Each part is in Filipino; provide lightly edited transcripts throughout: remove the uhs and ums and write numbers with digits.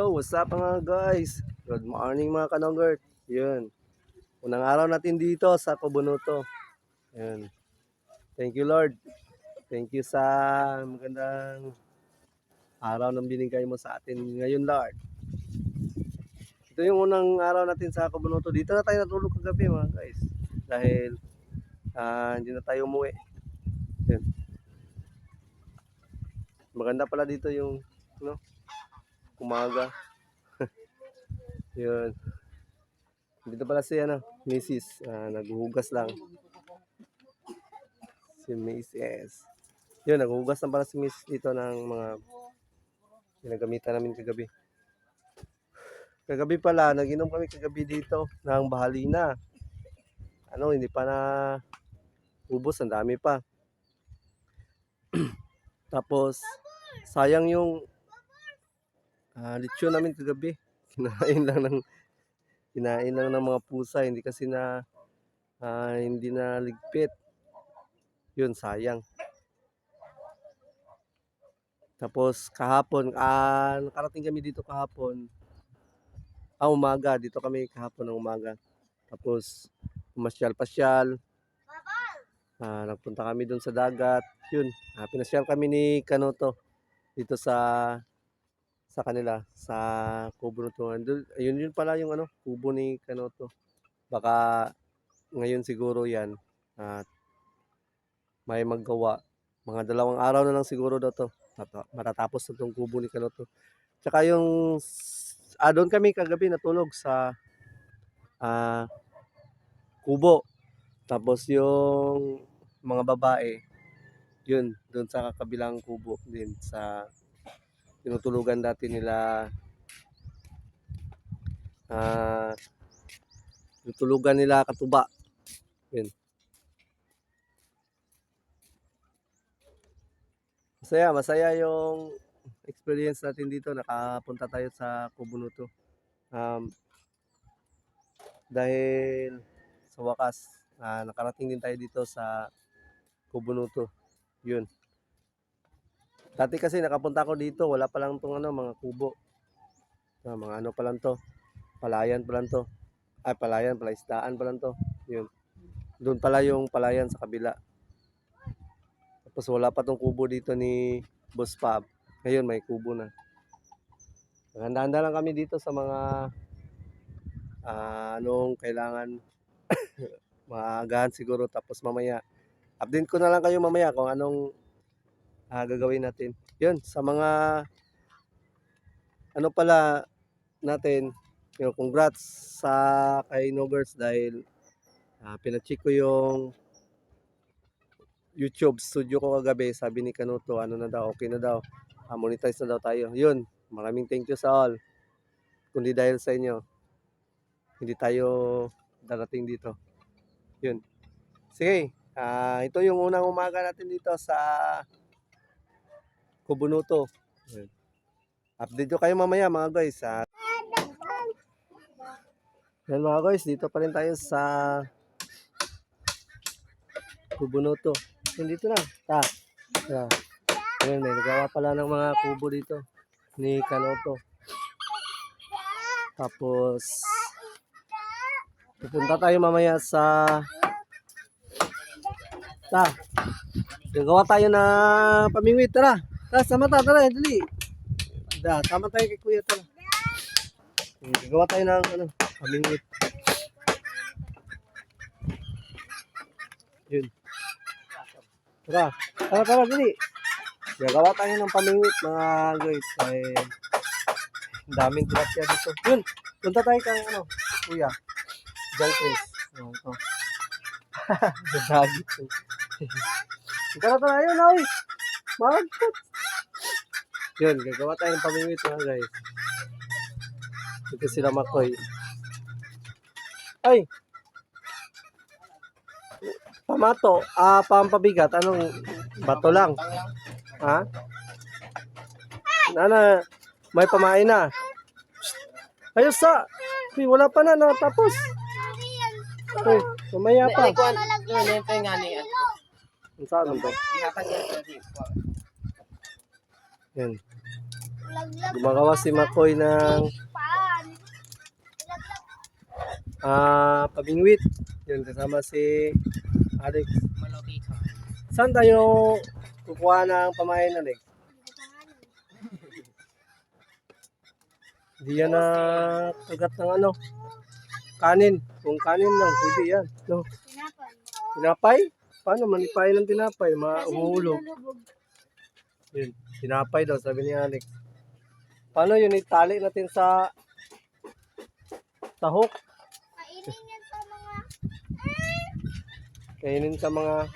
Yo, what's up mga guys? Good morning mga kanonggert. Yun. Unang araw natin dito sa Kubunuto. Yun. Thank you Lord. Thank you sa magandang araw na binigay mo sa atin ngayon Lord. Ito yung unang araw natin sa Kubunuto. Dito na tayo natulog kagabi mga guys. Dahil hindi na tayo umuwi. Yun. Maganda pala dito yung umaga. Yun. Dito pala si Mrs. Naghuhugas lang. Si Mrs. Yun, naghuhugas lang pala si Mrs. dito ng mga ginagamitan namin kagabi. Kagabi pala, nag-inom kami kagabi dito ng bahalina. Hindi pa na ubos, ang dami pa. Tapos, sayang yung lechon namin kagabi. Kinain lang ng mga pusa, hindi kasi hindi na ligpit. Yun, sayang. Tapos kahapon, nakarating kami dito kahapon. Umaga, dito kami kahapon ng umaga. Tapos pumasyal-pasyal. Nagpunta kami doon sa dagat. Yun, pinasyal kami ni Kanoto dito sa kanila, sa kubo nito. Yun pala yung kubo ni Kanoto. Baka ngayon siguro yan may maggawa. Mga 2 araw na lang siguro daw to. Matatapos na itong kubo ni Kanoto. Tsaka yung doon kami kagabi natulog sa kubo. Tapos yung mga babae, yun, doon sa kabilang kubo din sa tinutulugan dati nila. Tinutulugan nila katuba. Yun. Masaya yung experience natin dito. Nakapunta tayo sa Kubunuto. Dahil sa wakas, nakarating din tayo dito sa Kubunuto. Yun. Dati kasi nakapunta ako dito, wala pa lang itong mga kubo. Mga pa lang to. Palayan pa lang to. Palayan, palaisdaan pa lang to. Yun. Doon pala yung palayan sa kabila. Tapos wala pa tong kubo dito ni Boss Pab. Ngayon may kubo na. Handa-handa lang kami dito sa mga anong kailangan. Maagahan siguro. Tapos mamaya, update ko na lang kayo mamaya kung anong gagawin natin. Yun, sa mga pala natin, congrats sa kay Nogers dahil pinacheck ko yung YouTube studio ko kagabi. Sabi ni Kanoto, na daw, okay na daw. Monetize na daw tayo. Yun, maraming thank you sa all. Kundi dahil sa inyo, hindi tayo darating dito. Yun. Sige, ito yung unang umaga natin dito sa Kubunuto. Yun. Update ko kayo mamaya mga guys. Yan mga guys, dito pa rin tayo sa Kubunuto. Dito na. Ayun, may nagawa pala ng mga kubo dito ni Kanoto. Tapos pupunta tayo mamaya sa gagawa tayo na pamingwit. Tara, sama tayo, tara, dali. Sama tayo kay Kuya, tara. Gagawa tayo ng pamingwit. Yun. Tara, dali. Gagawa tayo ng pamingwit mga guys. Daming tilapia dito. Yun, punta tayo kang Kuya. John Chris. Ito. Dagit. Tara, yun, ay. Magpot. Yun, gagawa tayo ng pamingwit mga guys. Ito sila Makoy. Ay! Pamato, pampabigat, anong bato lang? May pamain na. Ayos sa! Wala pa na, tapos. Mamaya pa. Saan ito? Yan. Gumagawa si Makoy ng pabingwit. Yun, kasama si Alex. Saan tayo kukuha ng pamain, Alex? Hindi yan na kagat ng ano, kanin. Kung kanin lang, pwede yan. No? Tinapay? Paano manipay ng tinapay? Mahulog. Yun, tinapay daw, sabi ni Alex. Paano yun, itali natin sa hook? Kainin sa mga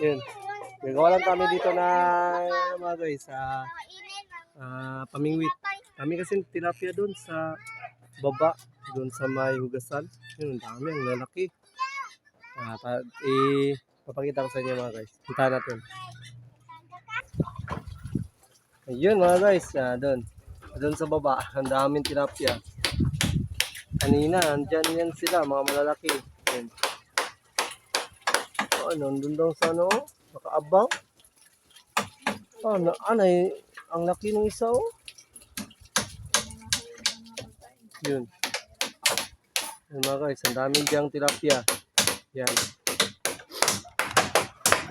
yun. Gagawa lang kami dito na mga guys sa pamingwit. Kami kasi tilapia doon sa baba, doon sa may hugasan. Yun, dami, ang lalaki. Papakita ko sa inyo mga guys. Punta natin. Ayun mga guys, doon sa baba, ang daming tilapia. Kanina, andyan yan sila, mga malalaki. Ayun. Nandun daw sa ano, nakaabang. Ang laki ng isa oh. Yun. Yun mga guys, ang daming diyang tilapia. Yan.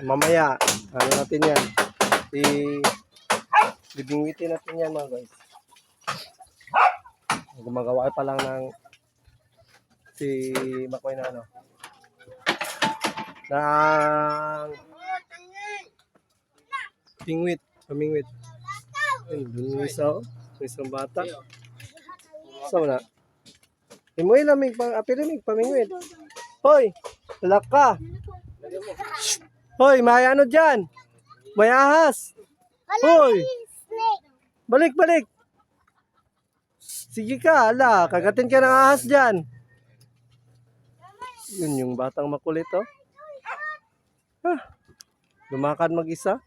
Mamaya, ano natin yan. Bibingwitin natin yan mga guys. Gumagawa pa lang ng si Makoy na ano. Ng pamingwit. Doon yung isa, isang bata. Saan na? Imoy lamig pang apilimig pamingwit. Hoy, lalak ka. Hoy, may ano dyan? May ahas. Hoy, balik. Sige ka, kagatin ka ng ahas dyan. Yun yung batang makulit oh. Lumakad mag-isa.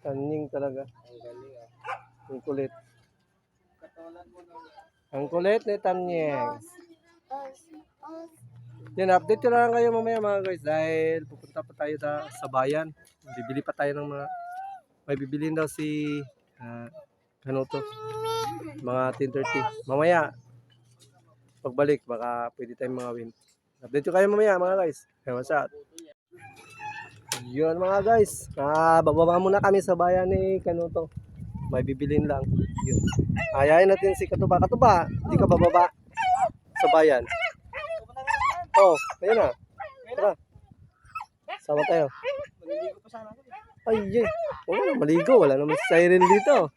Taning talaga. Ang kulit. Ang kulit ni Tanyeng. Yan, update ko lang kayo mamaya mga guys. Dahil pupunta pa tayo sa bayan. Bibili pa tayo ng mga... May bibilin daw si... ano to? Mga 10:30. Mamaya. Pagbalik, baka pwede tayong mga win. Update ko kayo mamaya mga guys. Okay, what's up? Yun mga guys, bababa muna kami sa bayan ni Kanuto. May bibilin lang. Yun. Ayayin natin si Katuba. Katuba, hindi ka bababa sa bayan. Oh, ayun na. Tara. Sama tayo. Ay, maligo. Wala naman si siren dito.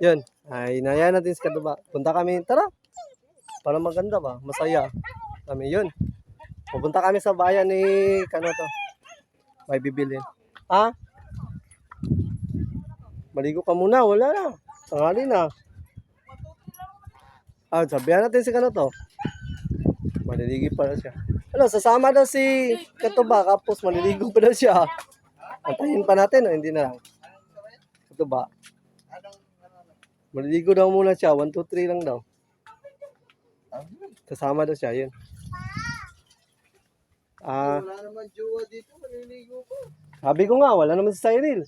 Yun. Ay, inayayin natin si Katuba. Punta kami. Tara. Para maganda ba? Masaya. Kami yun. Pupunta kami sa bayan ni Kanuto. May bibilin. Maligo ka muna. Wala na. Tanghali na. Sabihan natin si Kanuto. Maliligo pa na siya. Sasama daw si Katuba. Kapos maliligo pa na siya. Antayin pa natin. Hindi na lang. Katuba. Maliligo daw muna siya. 1, 2, 3 lang daw. Kasama daw siya. Yun. Wala naman jowa dito, maliligo ko. Sabi ko nga, wala naman si Cyril.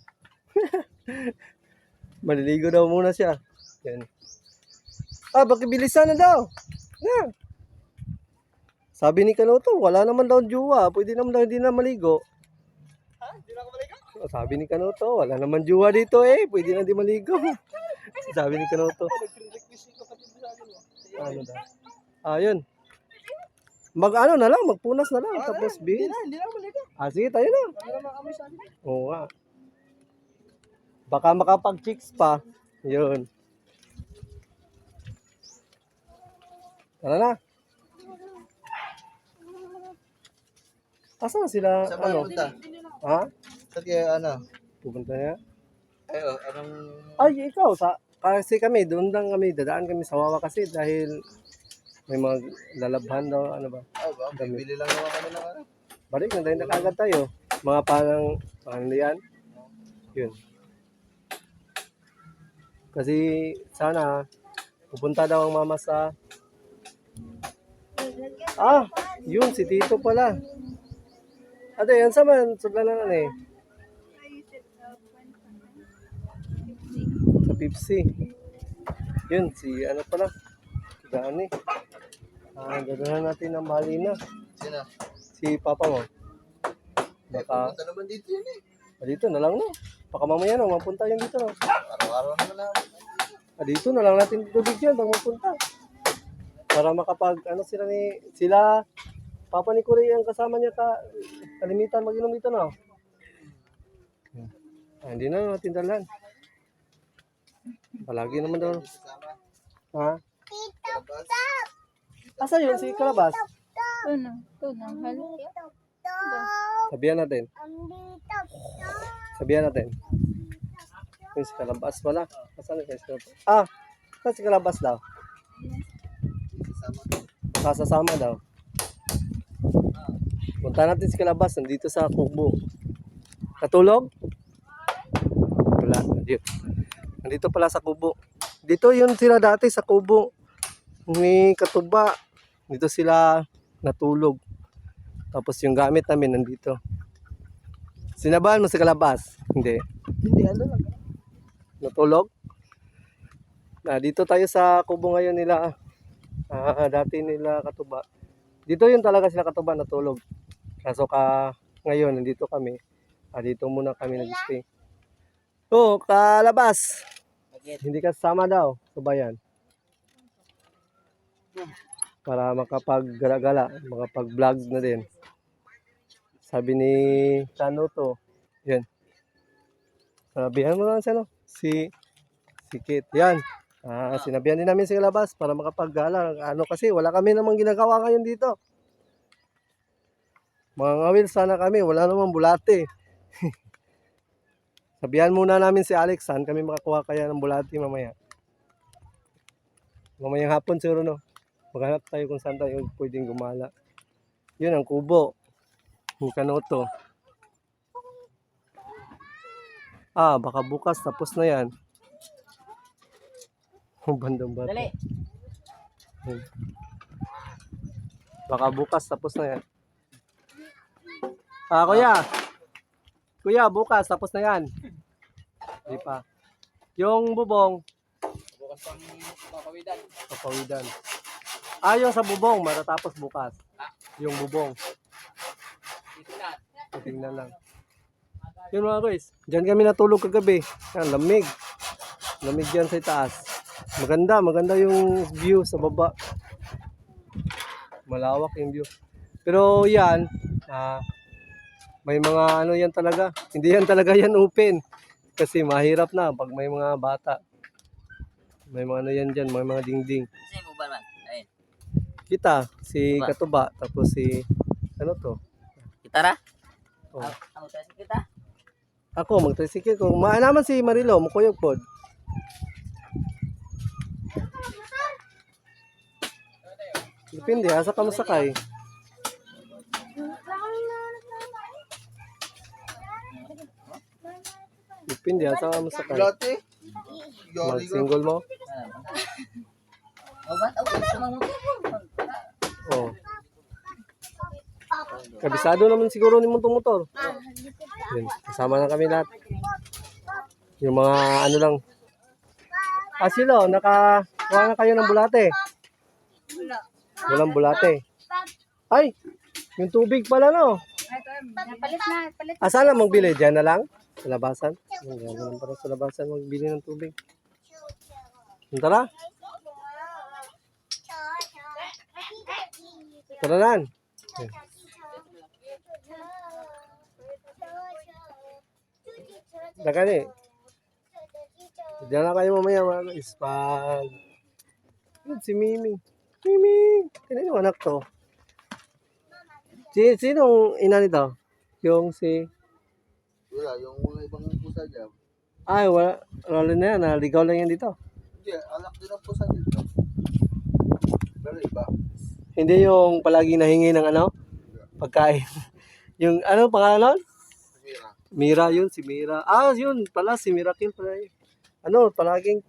Maliligo daw muna siya. Yan. Bakit bilisan na daw? Yeah. Sabi ni Kanuto, wala naman daw jowa. Pwede naman daw hindi na maligo. Hindi na ako maligo? Sabi ni Kanuto, wala naman jowa dito eh. Pwede na di maligo. Sabi ni Kanuto. Ano daw? Yun. Mag-ano na lang, magpunas na lang. Tapos bis. Hindi na maligo. Sige, tayo na. Oo nga. Baka makapag-chicks pa. Yun. Tara na. Asan sila? Saan ba pupunta? Saan kayo Pupunta niya? Anong... Ay, ikaw. Kasi kami, doon lang kami. Dadaan kami sa Wawa kasi dahil may mga lalabhan daw. Ano ba? Bibili lang naman kami ng ano. Balik na tayo nakagad tayo. Mga panang yan. Yun. Kasi sana pupunta daw ang mama sa... Yun si Tito pala. Yan sa man, suglanan na eh. Pepsi. Yun, si ano pala. Gani. Gagawin natin ng malina. Sino? Si Papa mo. Baka, Pumunta naman dito yun dito na lang no. Baka mamaya no, mapunta yan dito no. Araw-araw naman namin. Dito na lang natin tubig yan pag mapunta. Para makapag, ano sila, Papa ni Korea ang kasama niya kalimitan mag-inom dito no. Hindi na natin dalan. Palagi naman daw. Ha? Asa yun si Kalabas? Halo. Sabihan natin. Sabihan natin. Yung si Kalabas pala. Asan yung si Kalabas? Saan si Kalabas daw? Sasama daw. Punta natin si Kalabas. Nandito sa kubo. Natulog? Wala. Nandito pala sa kubo. Dito yun sila dati sa kubo. Ni Katuba. Dito sila natulog. Tapos yung gamit namin nandito. Sinabahan mo si Kalabas? Hindi. Hindi, ano lang. Natulog? Dito tayo sa kubo ngayon nila. Dati nila Katuba. Dito yun talaga sila Katuba natulog. Kaso ngayon nandito kami. Dito muna kami nag-stay. Kalabas. Hindi ka sasama daw sa bayan. Para makapag-gala-gala, makapag-vlog na din. Sabi ni Tanuto, yan. Sabihan mo lang siya, no? Si Kit, yan. Sinabihan din namin si Kalabas para makapag-gala. Kasi wala kami namang ginagawa ngayon dito. Mga ngawil sana kami, wala namang bulate. Sabihan muna namin si Alex, saan kami makakuha kaya ng bulate mamaya. Mamayang hapon siguro, no? Maghanap tayo kung saan tayo pwedeng gumala. Yun ang kubo. Yung Kanoto. Baka bukas tapos na yan. Bandang bata. Dali. Baka bukas tapos na yan. Kuya, bukas tapos na yan. Di pa. Yung bubong. Bukas pang Papawidan. Yung sa bubong, matatapos bukas. Yung bubong. Tingnan lang. Yun mga guys, dyan kami natulog kagabi. Yan, lamig. Lamig dyan sa itaas. Maganda yung view sa baba. Malawak yung view. Pero yan, may mga ano yan talaga. Hindi yan talaga yan open. Kasi mahirap na pag may mga bata. May mga ano yan dyan, may mga dingding. Sino mo ba man? Ayun. Kita, si Katuba, tapos si, ano to? Gitara? Oh. Amo tayo sa kita. Ako, mag-tricycle ko. Naman si Marilo, mukuyog pod. Depende, asa ka masakay. Depende, asa ka masakay. Bulate? Yari ka. Mag-single mo? Obat, sumang mo. Oo. Kabisado naman siguro ni motor. Yun, kasama na kami lahat. Yung mga ano lang. Silo, nakakuha na kayo ng bulate. Walang bulate. Ay, yung tubig pala no. Palit. Saan lang magbili? Diyan na lang? Sa labasan? Diyan na lang para sa labasan magbili ng tubig. Tara. Tara na. Nakani. Diyan na kayo mamaya mga guys. Si Mimi. Mimi. Kailan yung anak to? Sinong ina nito? Yung si... Wala, yung mga ibang pusa dyan. Wala na yan. Naligaw lang yan dito. Hindi, anak din ang pusa dito. Pero iba. Hindi yung palaging nahingi ng ano? Pagkain. Yung ano pangalan? Mira yun, si Mira. Yun pala, si Miracle pala yun. Palaging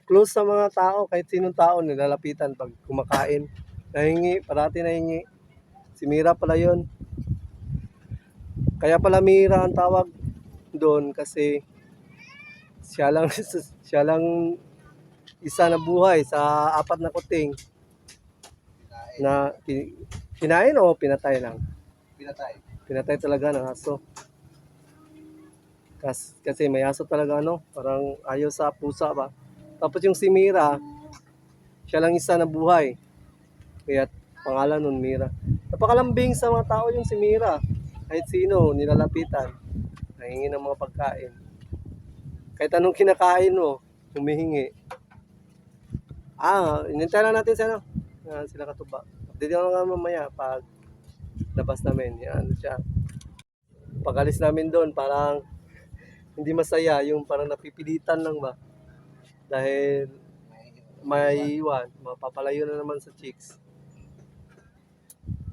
close sa mga tao, kahit sinong tao nilalapitan pag kumakain. Nahingi, parati nahingi. Si Mira pala yun. Kaya pala Mira ang tawag doon kasi siya lang isa na buhay sa apat na kuting Kinain. na kinain o pinatay lang. Pinatay. Pinatay talaga ng aso. Kasi may aso talaga parang ayaw sa pusa ba. Tapos yung si Mira, siya lang isa na buhay. Kaya pangalan nun Mira. Napakalambing sa mga tao yung si Mira. Kahit sino, nilalapitan. Nangingi ng mga pagkain. Kahit anong kinakain mo, humihingi. Inintay lang natin sila Katuba. Update ko nga mamaya pag labas namin. Yan siya. Pag-alis namin doon, parang hindi masaya, yung parang napipilitan lang ba. Dahil may iwan, mapapalayo na naman sa chicks.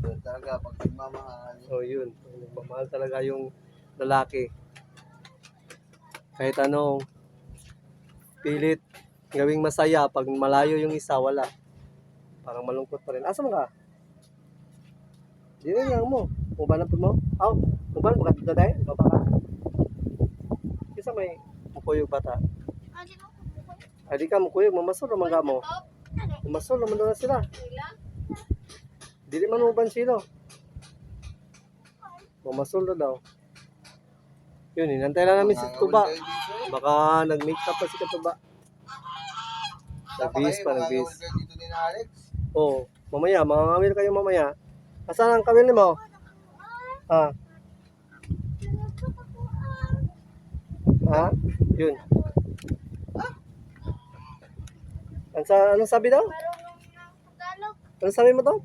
Yun talaga, pag nagmamahal. So yun, nagmamahal talaga yung lalaki. Kahit anong pilit gawing masaya, pag malayo yung isa, wala. Parang malungkot pa rin. Asa ka? Di rin lang mo. Kubanan po mo? Kubanan baka dito tayo? Baba ka? Kisa may mukuyog bata. Di ka mukuyog, mamasol naman ka mo. Mamasol naman doon na sila. Dili man mo bansilo. Mamasol na daw. Yun, inantay lang namin si Katuba. Baka nag-make up pa si Katuba. Nagbihis pa. Dito ni Alex. Oo, mamaya, mangangamil kayo mamaya. Asan ang kamil mo? Ha? Yun. Anong sabi daw? Anong sabi mo daw?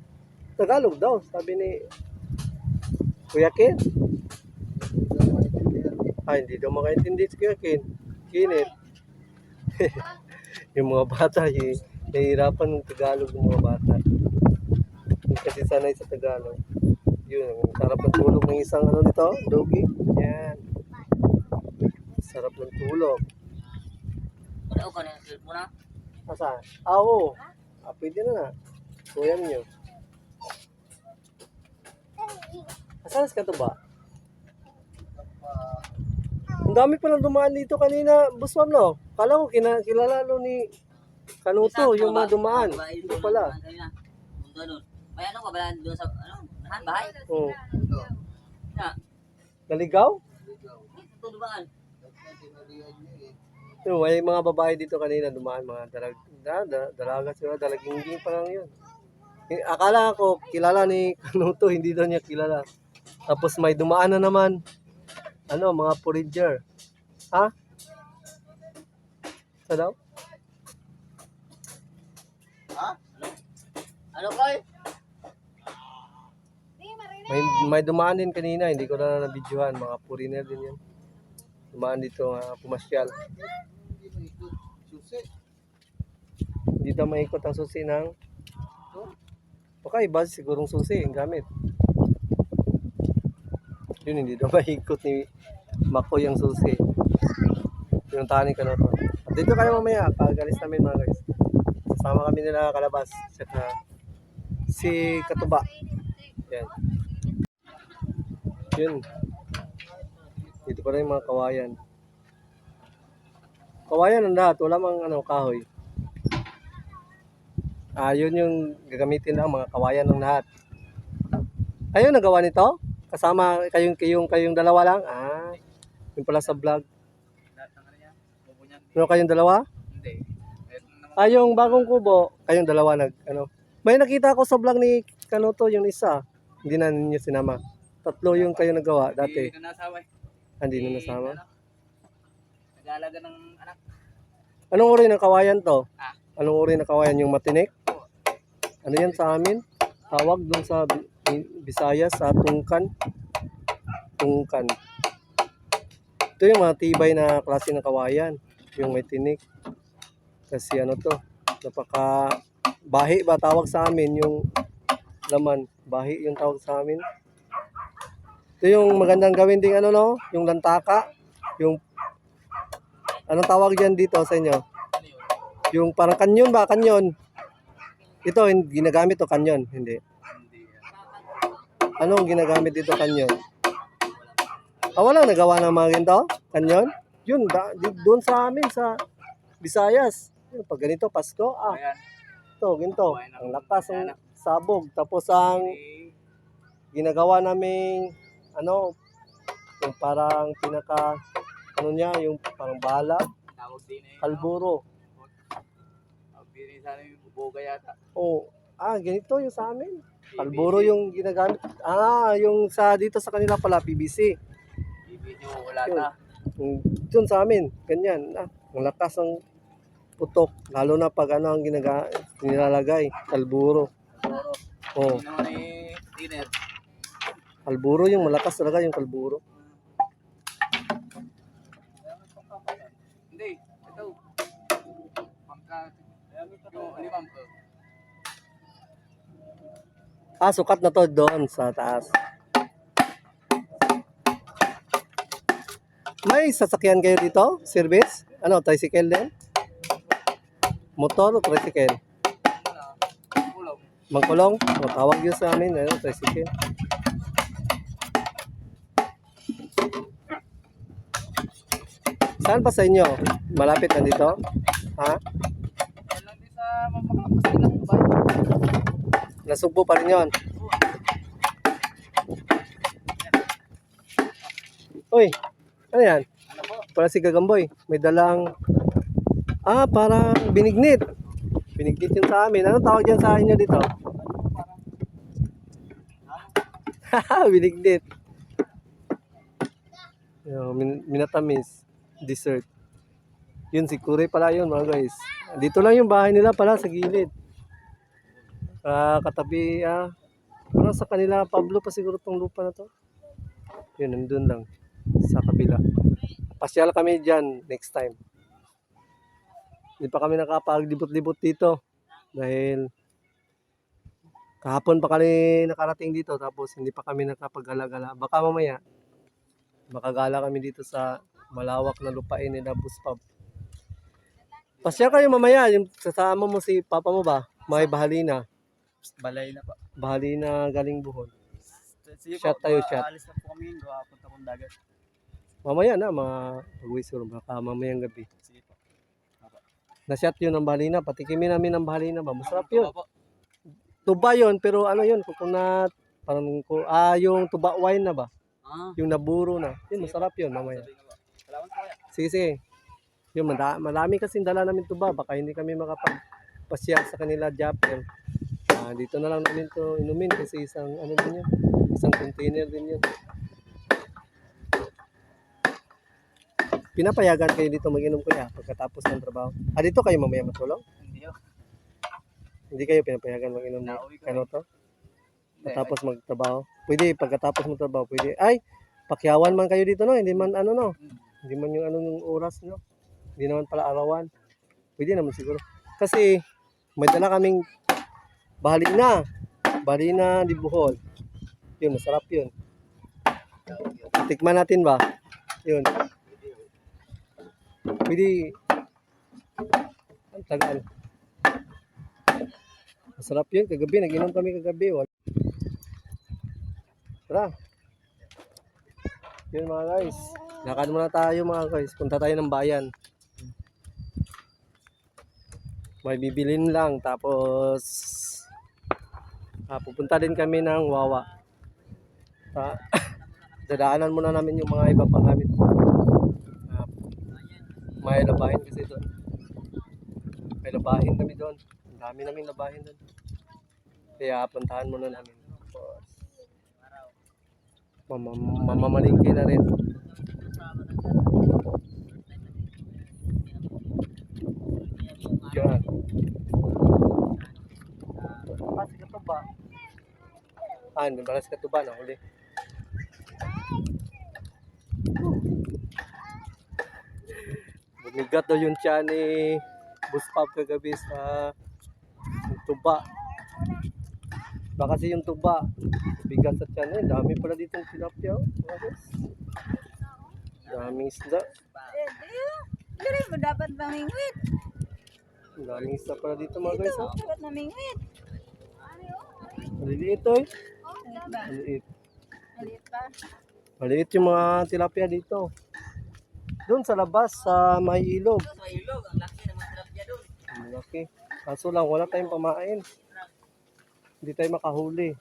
Tagalog daw, sabi ni Kuya Ken. Hindi daw makaintindi si Kuya Ken. Kinit. Yung mga bata, nahihirapan ng Tagalog ng mga bata. Kasi sanay sa Tagalog. Yun, ang sarap ng tulog ng isang nito, doggy. Yan. Sarap ng tulog. Wala ko na yung mo na. Asa? Oo. Pwede na. Kuya niyo. Asan ka to ba? Ang dami palang dumaan dito kanina, Buswam, no? Kala ko kilala ni Kanuto, yung mga dumaan. Hindi pala. May ano ka ba doon sa bahay? Oo. Ito. Na, Naligaw? ito dumaan. Tinalihan niya eh. Yung may mga babae dito kanina dumaan, mga dalaga sila, dalaging pa lang yun. Akala ko kilala ni Kanuto, hindi daw niya kilala. Tapos may dumaan na naman, mga forager. Ha? Sa daw? Ha? Ano koy? May dumaan din kanina, hindi ko na nabidyohan, mga foreigner din yan. Dumaan dito, pumasyal. Hindi mo ikot. Susi. Dito maikot ang susi ng... Okay, base sigurong susi ang gamit. Yun, hindi daw maikot ni Makoy ang susi. Pinuntahan ni Kanuto. At dito kayo mamaya, pag-alis namin mga guys. Sasama kami nila Kalabas. Saka si Katuba. Yan. Yun. Dito pa rin yung mga kawayan. Kawayan ang lahat. Wala mang kahoy. Yun yung gagamitin lang mga kawayan ng lahat. Kayo nagawa nito? Kasama kayong dalawa lang? Yung pala sa vlog. Ano kayong dalawa? Hindi. Yung bagong kubo, kayong dalawa May nakita ko sa vlog ni Kanuto yung isa. Hindi na ninyo sinama. 3 yung kayo nagawa dati. Hindi na nasawa eh. Hindi na nasama. Nag-aalaga ng anak. Anong uri ng kawayan to? Anong uri ng kawayan? Yung matinik? Ano yan sa amin? Tawag dun sa Visayas, sa tungkan. Tungkan. Ito yung mga tibay na klase ng kawayan. Yung may tinik. Kasi napaka bahi ba tawag sa amin yung laman. Bahi yung tawag sa amin. Ito yung magandang gawin ding yung lantaka. Yung anong tawag diyan dito sa inyo? Yung parang kanyon ba? Kanyon. Ito, ginagamit to kanyon. Hindi. Anong ginagamit dito kanyon? Walang nagawa ng mga ganito? Kanyon? Yun, doon sa amin, sa Visayas. Yun, pag ganito, Pasko, Ayan. ito, ganito. Ang lakas ng sabog. Tapos ang ginagawa naming, ano, yung parang pinaka, ano niya, yung parang bala, Tawag din eh. kalburo. Tawag din eh sana yung buboga yata. Oh, ganito yung sa amin. Kalburo yung ginagamit. Yung sa dito sa kanila pala, PVC. Ibig wala Yun. na. Yun sa amin, ganyan. Ang lakas ng putok. Lalo na pag ano ang nilalagay, kalburo. Siguro. Oh, Hindi naman eh, dinner. kalburo yung malakas talaga yung kalburo. Hindi, ito. Pangka, yung limang ko. Sukat na to doon sa taas. May sasakyan kayo dito? Service? Ano, tricycle din? Motor o tricycle? Kulong. Mangkulong? Tawag yun sa amin, ano, tricycle. Saan pa sa inyo? Malapit na dito? Ha? Yan lang din sa mapakapos ng bahay. Nasugbo pa rin yun? Uy, ano yan? Ano po? Para si Gagamboy. May dalang, parang binignit. Binignit yun sa amin. Anong tawag yan sa inyo dito? Binignit. Minatamis. Dessert. Yun, si Kure pala yun mga guys. Dito lang yung bahay nila pala sa gilid. Katabi, parang sa kanila, Pablo pa siguro tong lupa na to. Yun, nandun lang. Sa kabila. Pasyal kami dyan next time. Hindi pa kami nakapaglibot-libot dito. Dahil kahapon pa kami nakarating dito tapos hindi pa kami nakapag-gala-gala. Baka mamaya makagala kami dito sa malawak na lupain ni Buspab. Pasyal kayo mamaya. Yung sasama mo si papa mo ba? May bahalina. Balay na pa. Bahalina galing Buhol. Sige Shot tayo, shot. Alis na po kami yun. Punta kong dagat. Mamaya na, mga pag-wisor. Baka mamayang gabi. Sige po. Na-shot yun ang bahalina. Patikimin namin ang bahalina ba? Masarap yun. Opo. Tuba yun, pero ano yun? Coconut. Parang, yung tuba wine na ba? Yung naburo na. Yun, masarap yun mamaya. Salamat po kaya. Sige, sige. Yun, marami kasing dala namin tuba. Baka hindi kami makapagpasyal sa kanila, Japper. Dito na lang namin to inumin kasi isang, ano din yun? Isang container din yun. Pinapayagan kayo dito mag-inom kuya pagkatapos ng trabaho. Dito kayo mamaya matulog? Hindi oh. Hindi kayo pinapayagan mag-inom na Nauwi ko ano to? Pagkatapos magtrabaho? Pwede, pagkatapos magtrabaho, pwede. Ay, pakyawan man kayo dito no? Hindi man ano no? Hindi man yung ano yung oras no? Hindi naman pala arawan. Pwede naman siguro. Kasi may dala kaming Bahalina di Bohol. Yun, masarap yun. Tikman natin ba? Yun. Pwede. Ang tagal. Masarap yun. Kagabi, nag-inom kami kagabi. Tara. Yun mga guys. Lakad muna tayo mga guys. Punta tayo ng bayan. May bibilin lang. Tapos pupunta din kami ng Wawa. Dadaanan muna namin yung mga iba pang gamit. May labahin kasi doon. May labahin kami doon. Ang dami naming labahin doon. Kaya puntahan muna namin. Mamamalingki na rin. Yan. Balas ka to ba? Balas ka to ba na huli? Bumigat daw yung tiyan ni Buspab kagabi sa tuba. Baka kasi yung tuba, bigat sa tiyan. Dami pala dito ng tilapia. Daming isda. Dili mo dapat mamingwit. Daming isda pala dito mga guys. Ito, dapat mamingwit. Maliliit to eh. Maliit ba? Maliit. Maliit pa? Maliit yung mga tilapia dito. Doon sa labas, sa may ilog. Ito sa ilog, ang laki ng mga tilapia doon. Okay. Kaso lang, wala tayong pamain. Hindi tayo makahuli.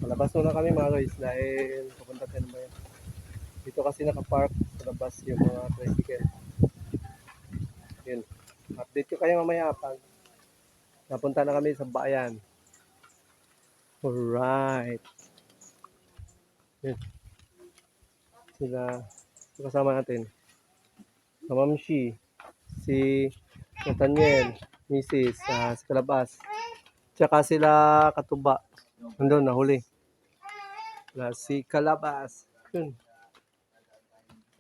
Malabas muna kami mga guys dahil pupunta tayo ng bayan. Dito kasi nakapark sa labas yung mga tricycle. Yun. Update ko kayo mamaya pag napunta na kami sa bayan. Alright. Yun. Sila kasama natin. Si Mamshi, si Nathaniel, Mrs. Si Kalabas. Tsaka sila Katuba. Nandun, nahuli. Si Kalabas. Yun.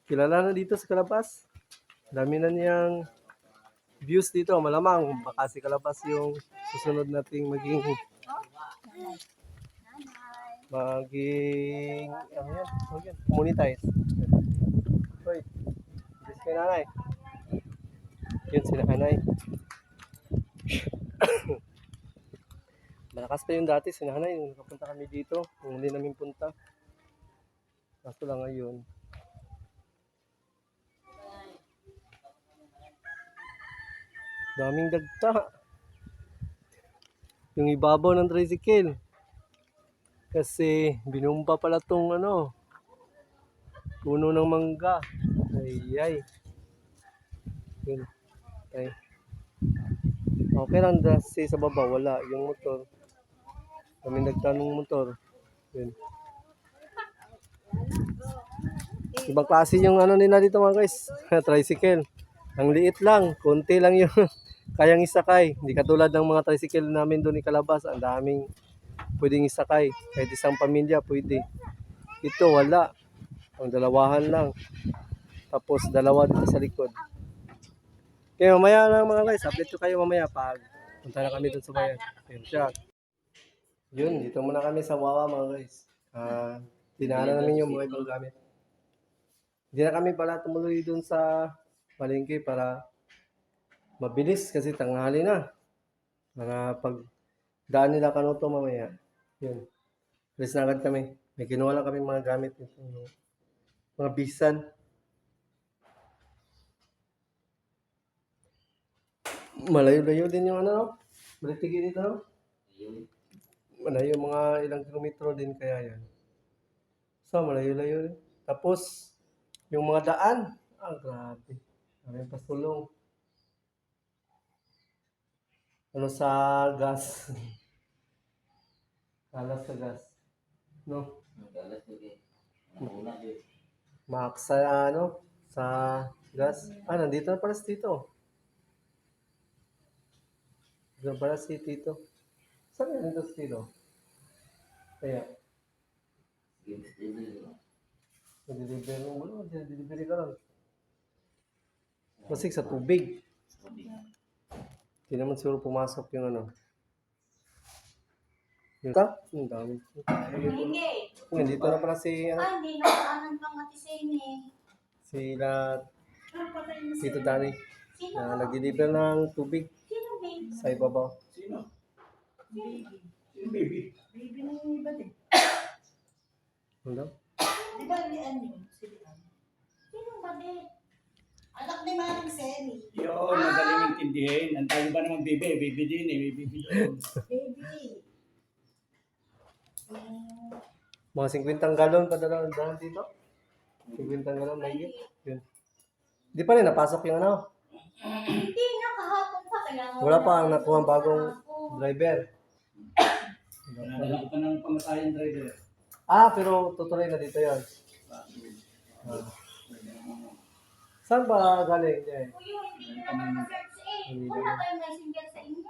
Kilala na dito si Kalabas. Dami na niyang views dito. Malamang baka si Kalabas yung susunod nating maging ano yan? Monetize. Hoy, bis kay nanay. Yun si nanay. Malakas pa yung dati si nanay. Nung nakapunta kami dito. Nung hindi namin punta. Kaso lang ngayon. Daming dagta. Yung ibabaw ng tricycle. Kasi binumpa pala tong puno ng mangga. Ay. Yun. Ay. Okay lang kasi sa baba wala yung motor. Kami nagtanong motor. Yun. Ibang klase yung nila dito mga guys. Tricycle. Ang liit lang. Konti lang yung kayang isakay. Hindi katulad ng mga tricycle namin doon ni Kalabas. Ang daming pwedeng isakay. Kahit isang pamilya pwede. Ito wala. Ang dalawahan lang. Tapos dalawa dito sa likod. Kaya mamaya lang mga guys. Update ko kayo mamaya pag punta na kami doon sa bayan. Yun siya. Yun. Dito muna kami sa Wawa mga guys. Dinaanan namin yung mga ibang gamit. Hindi na kami pala tumuloy doon sa palengke para mabilis kasi tanghali na. Para pag daan nila Kanuto mamaya. Yun. Alis na agad kami. May kinuha lang kami mga gamit. Mga bisan. Malayo-layo din yung Balitigi dito no? Malayo mga ilang kilometro din kaya yan. So malayo-layo din. Tapos yung mga daan. Grabe. May pasulong. Sa gas. Kalas sa gas. No? Max sa sa gas. Nandito na pala si Tito. Nandito pala si Tito. Saan nga nandito si Tito? Kaya. Nag-delivery mo mo. Nag-delivery ka lang. Masig sa tubig. Hindi naman siguro pumasok yung Yung ang dami. Nandito na pala si Hindi na kaanan pang atisene. sila Tito Danny na nag-deliver ng tubig Sino babe? sa ibabaw. Sino? Baby? Baby ng iba din. Ano? Di ba lian yun? Si Lian. Sino ba babe? Anak ni Manang Seni. Yun, madaling intindihin. Ang tayo ba naman baby? Baby din eh. Baby din. Baby. Mga 50 galon pa dalawa dito. 50 galon may yun. Di pa rin napasok yung Hindi na kahapon pa. Kailangan Wala pa ang nakuha ang bagong driver. Wala pa ng pangatayan driver. Pero tutuloy na dito yan. Saan ba galing niya eh? Kuya, hindi na naman ma-search eh. Wala kayong messenger sa inyo.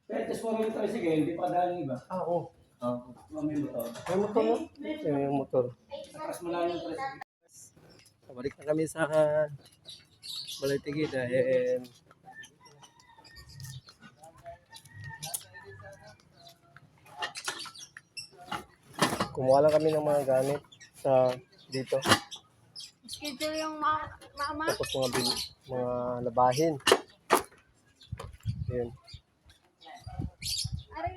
Pero ito mo rin tayo sige, hindi pa dahil iba. Oo. May motor. May motor no? May motor. Takas mo lang yung president. Balik na kami sa Balitigi dahil kumuha lang kami ng mga gamit sa dito. Schedule yung mama. Tapos mga labahin. Yun. Are,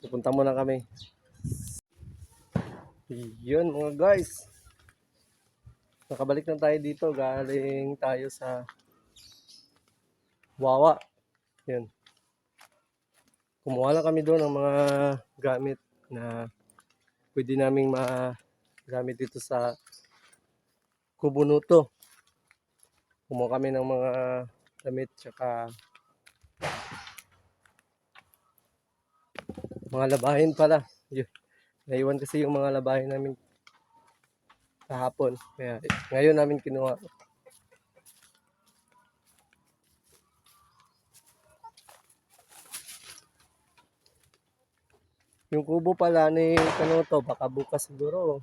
Pupunta muna kami. Yun mga guys. Nakabalik na tayo dito. Galing tayo sa Wawa. Yun. Kumuha lang kami doon ng mga gamit na pwede naming magamit dito sa Kubunuto. Kumuha kami ng mga damit tsaka mga labahin pala. Yun. Naiwan kasi yung mga labahin namin kahapon. Kaya ngayon namin kinuha. Yung kubo pala ni Kanuto, baka bukas siguro.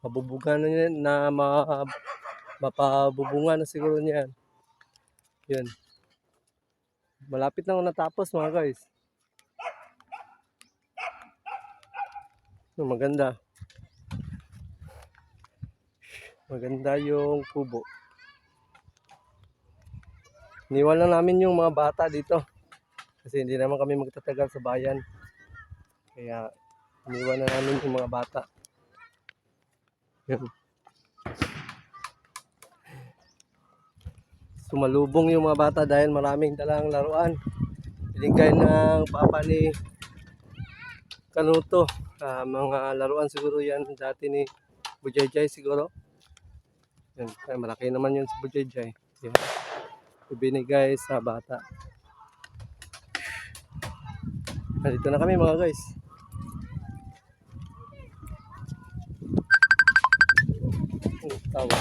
Mabubuga na yan, mapabubunga na siguro niyan. Yun. Malapit na natapos mga guys. Maganda. Maganda yung kubo. Iniwan lang namin yung mga bata dito. Kasi hindi naman kami magtatagal sa bayan. Kaya iniwan na namin yung mga bata. Yun. Sumalubong yung mga bata dahil maraming dalang laruan. Binigay ng papa ni Kanuto. Mga laruan siguro yan dati ni Bujayjay siguro. Yan. Ay, malaki naman yun si Bujayjay. Yan. Binigay sa bata. Dito na kami mga guys. Tawa.